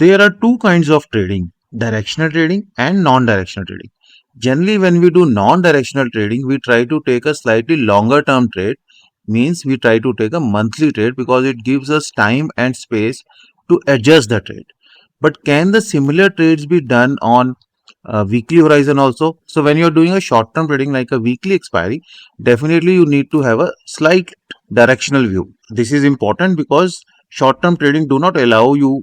There are two kinds of trading, directional trading and non-directional trading. Generally, when we do non-directional trading, we try to take a slightly longer term trade, means we try to take a monthly trade because it gives us time and space to adjust the trade. But can the similar trades be done on weekly horizon also? So when you're doing a short-term trading like a weekly expiry, definitely you need to have a slight directional view. This is important because short-term trading do not allow you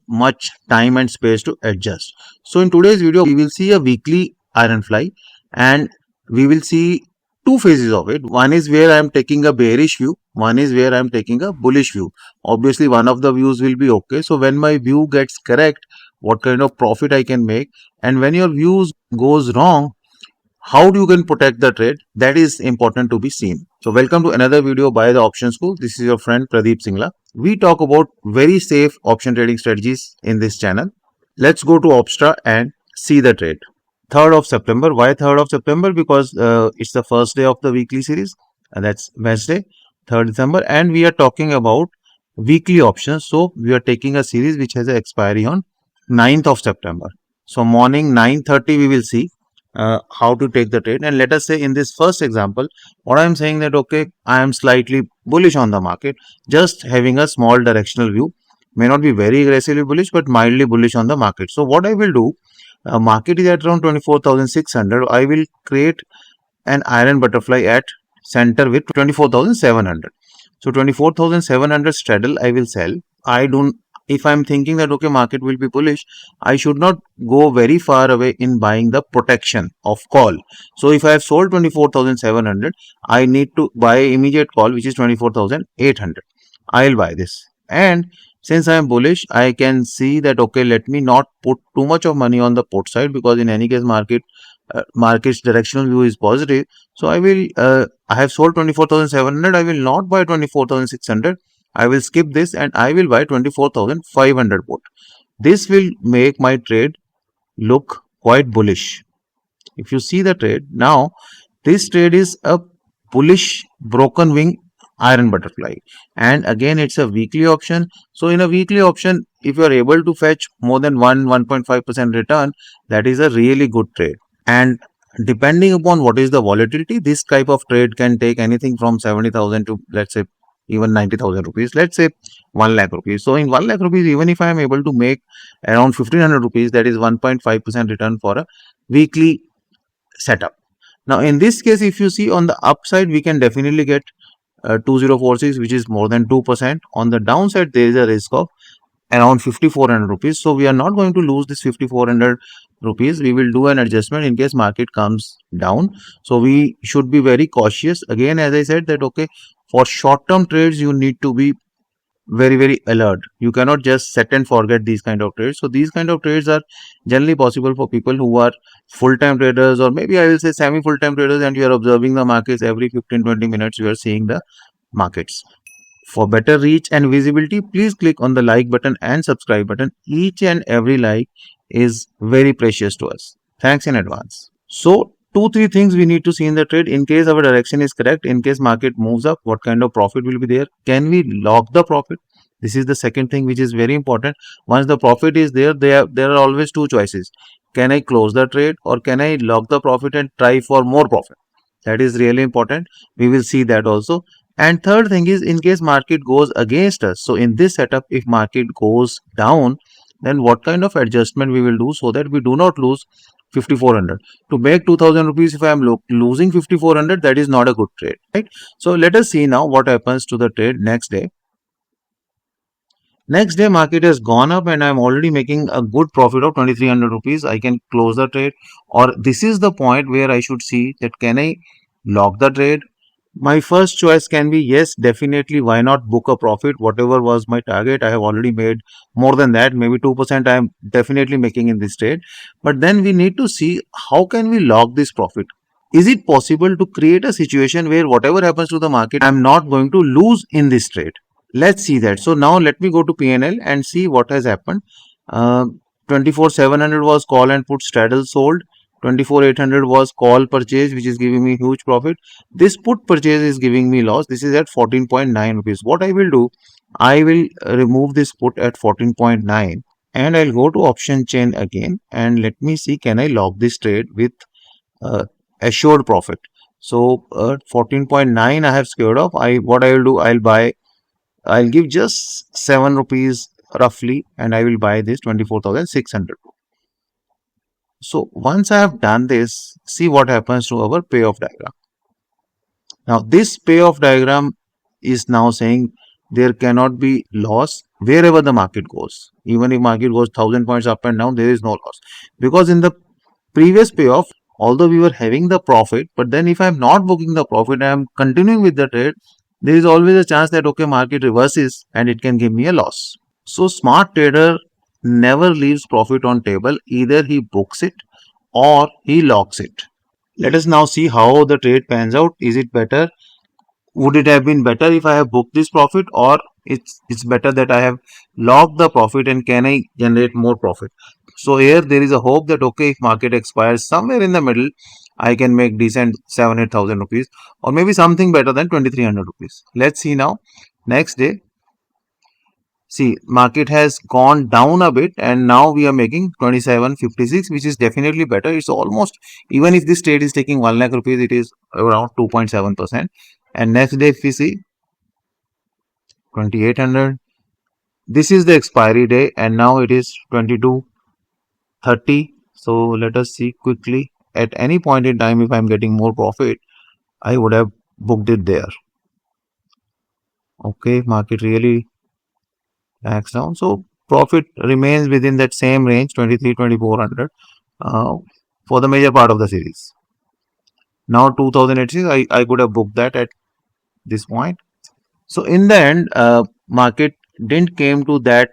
much time and space to adjust. So in today's video, we will see a weekly iron fly and we will see two phases of it. One is where I am taking a bearish view. One is where I am taking a bullish view. Obviously, one of the views will be okay. So when my view gets correct, what kind of profit I can make, and when your views goes wrong, how do you can protect the trade? That is important to be seen. So welcome to another video by the Option School. This is your friend Pradeep Singla. We talk about very safe option trading strategies in this channel. Let's go to Opstra and see the trade. 3rd of September. Why 3rd of September? Because it's the first day of the weekly series, and that's Wednesday, 3rd December, and we are talking about weekly options. So we are taking a series which has an expiry on 9th of September. So morning 9:30 we will see how to take the trade. And let us say in this first example, what I am saying that okay, I am slightly bullish on the market, just having a small directional view, may not be very aggressively bullish but mildly bullish on the market. So what I will do, market is at around 24,600. I will create an iron butterfly at center with 24,700. So 24,700 straddle I will sell. If I'm thinking that okay, market will be bullish, I should not go very far away in buying the protection of call. So if I have sold 24,700, I need to buy immediate call which is 24,800. I'll buy this. And since I am bullish, I can see that okay, let me not put too much of money on the put side because in any case market's directional view is positive. So I have sold 24,700. I will not buy 24,600. I will skip this and I will buy 24,500 put. This will make my trade look quite bullish. If you see the trade, now this trade is a bullish broken wing iron butterfly, and again it's a weekly option. So in a weekly option, if you are able to fetch more than 1.5% return, that is a really good trade. And depending upon what is the volatility, this type of trade can take anything from 70,000 to let's say even 90,000 rupees, let's say 1 lakh rupees. So in 1 lakh rupees, even if I am able to make around 1,500 rupees, that is 1.5% return for a weekly setup. Now in this case, if you see on the upside, we can definitely get 2046, which is more than 2%. On the downside, there is a risk of around 5,400 rupees. So we are not going to lose this 5,400 rupees. We will do an adjustment in case market comes down. So we should be very cautious. Again, as I said that okay, for short-term trades, you need to be very alert. You cannot just set and forget these kind of trades. So these kind of trades are generally possible for people who are full-time traders, or maybe I will say semi-full-time traders, and you are observing the markets every 15-20 minutes. You are seeing the markets. For better reach and visibility, please click on the like button and subscribe button. Each and every like is very precious to us. Thanks in advance. So 2-3 things we need to see in the trade. In case our direction is correct, in case market moves up, what kind of profit will be there? Can we lock the profit? This is the second thing which is very important. Once the profit is there, there are always two choices. Can I close the trade or can I lock the profit and try for more profit? That is really important. We will see that also. And third thing is, in case market goes against us. So in this setup, if market goes down, then what kind of adjustment we will do so that we do not lose 5,400. To make 2,000 rupees, if I am losing 5,400, that is not a good trade, right? So let us see now what happens to the trade next day. Next day, market has gone up and I am already making a good profit of 2,300 rupees. I can close the trade, or this is the point where I should see that can I lock the trade. My first choice can be yes, definitely. Why not book a profit? Whatever was my target, I have already made more than that. Maybe 2% I am definitely making in this trade. But then we need to see how can we lock this profit. Is it possible to create a situation where whatever happens to the market, I am not going to lose in this trade? Let's see that. So now let me go to PNL and see what has happened. 24,700 was call and put straddle sold. 24,800 was call purchase, which is giving me huge profit. This put purchase is giving me loss. This is at 14.9 rupees. What I will do, I will remove this put at 14.9 and I'll go to option chain again, and let me see, can I lock this trade with assured profit. So 14.9 I have scared off. What I will do, I'll give just 7 rupees roughly, and I will buy this 24,600. So once I have done this, see what happens to our payoff diagram. Now this payoff diagram is now saying there cannot be loss wherever the market goes. Even if market goes 1000 points up and down, there is no loss, because in the previous payoff, although we were having the profit, but then if I'm not booking the profit, I am continuing with the trade, there is always a chance that okay, market reverses and it can give me a loss. So smart trader never leaves profit on table. Either he books it or he locks it. Let us now see how the trade pans out. Is it better? Would it have been better if I have booked this profit, or it's better that I have locked the profit, and can I generate more profit? So here there is a hope that okay, if market expires somewhere in the middle, I can make decent 7,000-8,000 rupees, or maybe something better than 2,300 rupees. Let's see now. Next day, see, market has gone down a bit, and now we are making 27.56, which is definitely better. It's almost, even if this trade is taking 1 lakh rupees, it is around 2.7%. And next day, if we see 2,800, this is the expiry day, and now it is 22.30. So let us see quickly. At any point in time, if I'm getting more profit, I would have booked it there. Okay, market really backs down, so profit remains within that same range, 23,000-24,000 for the major part of the series. Now 2086, I could have booked that at this point. So in the end, market didn't came to that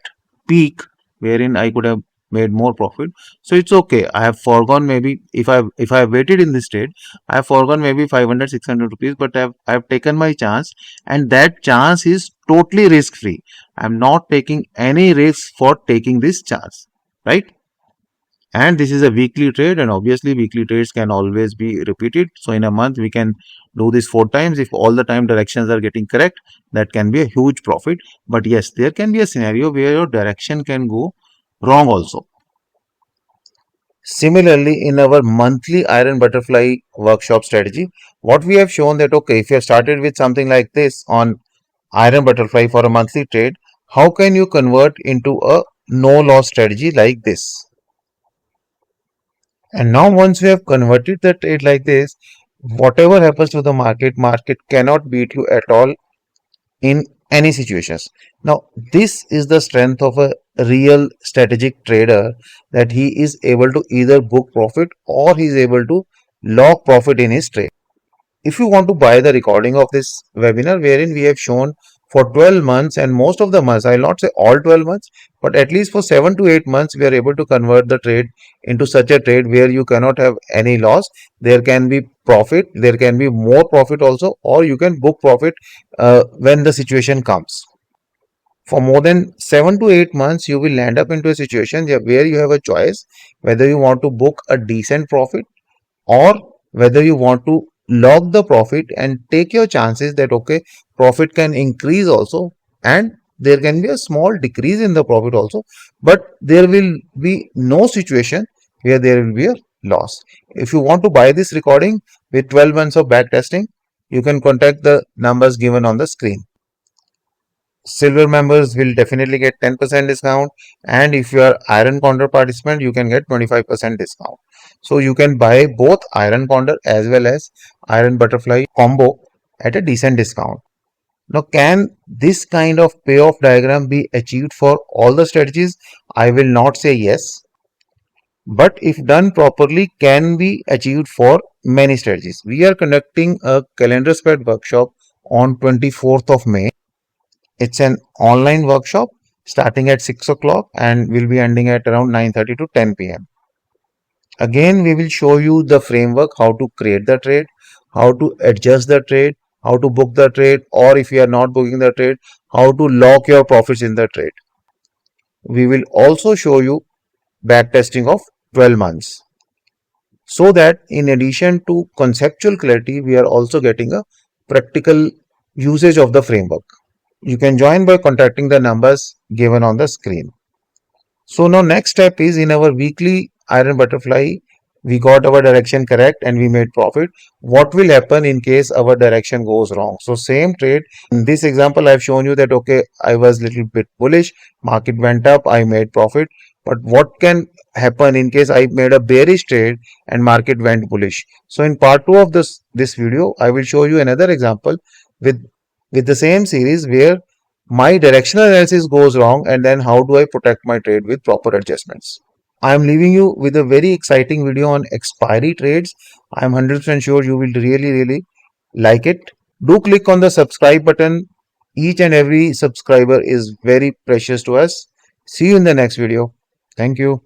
peak wherein I could have made more profit. So it's okay. I have foregone, maybe if I waited in this trade, I have foregone maybe 500-600 rupees, but I have taken my chance, and that chance is totally risk free. I'm not taking any risk for taking this chance, right? And this is a weekly trade, and obviously weekly trades can always be repeated. So in a month we can do this 4 times. If all the time directions are getting correct, that can be a huge profit. But yes, there can be a scenario where your direction can go wrong also. Similarly, in our monthly iron butterfly workshop strategy, what we have shown that okay, if you have started with something like this on iron butterfly for a monthly trade, how can you convert into a no loss strategy like this? And now once we have converted the trade like this, whatever happens to the market cannot beat you at all in any situations. Now this is the strength of a real strategic trader, that he is able to either book profit or he is able to lock profit in his trade. If you want to buy the recording of this webinar wherein we have shown for 12 months, and most of the months, I will not say all 12 months, but at least for 7 to 8 months, we are able to convert the trade into such a trade where you cannot have any loss. There can be profit, there can be more profit also, or you can book profit when the situation comes. For more than 7 to 8 months, you will land up into a situation where you have a choice whether you want to book a decent profit or whether you want to lock the profit and take your chances that okay, profit can increase also, and there can be a small decrease in the profit also, but there will be no situation where there will be a loss. If you want to buy this recording with 12 months of backtesting, you can contact the numbers given on the screen. Silver members will definitely get 10% discount, and if you are iron CONDOR participant, you can get 25% discount. So you can buy both iron CONDOR as well as iron butterfly combo at a decent discount. Now, can this kind of payoff diagram be achieved for all the strategies? I will not say yes, but if done properly, can be achieved for many strategies. We are conducting a calendar spread workshop on 24th of May. It's an online workshop starting at 6 o'clock and will be ending at around 9:30 to 10 p.m. Again, we will show you the framework, how to create the trade, how to adjust the trade, how to book the trade, or if you are not booking the trade, how to lock your profits in the trade. We will also show you backtesting of 12 months. So that in addition to conceptual clarity, we are also getting a practical usage of the framework. You can join by contacting the numbers given on the screen. So now next step is in our weekly iron butterfly, we got our direction correct and we made profit. What will happen in case our direction goes wrong? So same trade. In this example, I've shown you that, okay, I was little bit bullish, market went up, I made profit. But what can happen in case I made a bearish trade and market went bullish? So in part 2 of this video, I will show you another example with the same series where my directional analysis goes wrong and then how do I protect my trade with proper adjustments. I am leaving you with a very exciting video on expiry trades. I am 100% sure you will really like it. Do click on the subscribe button. Each and every subscriber is very precious to us. See you in the next video. Thank you.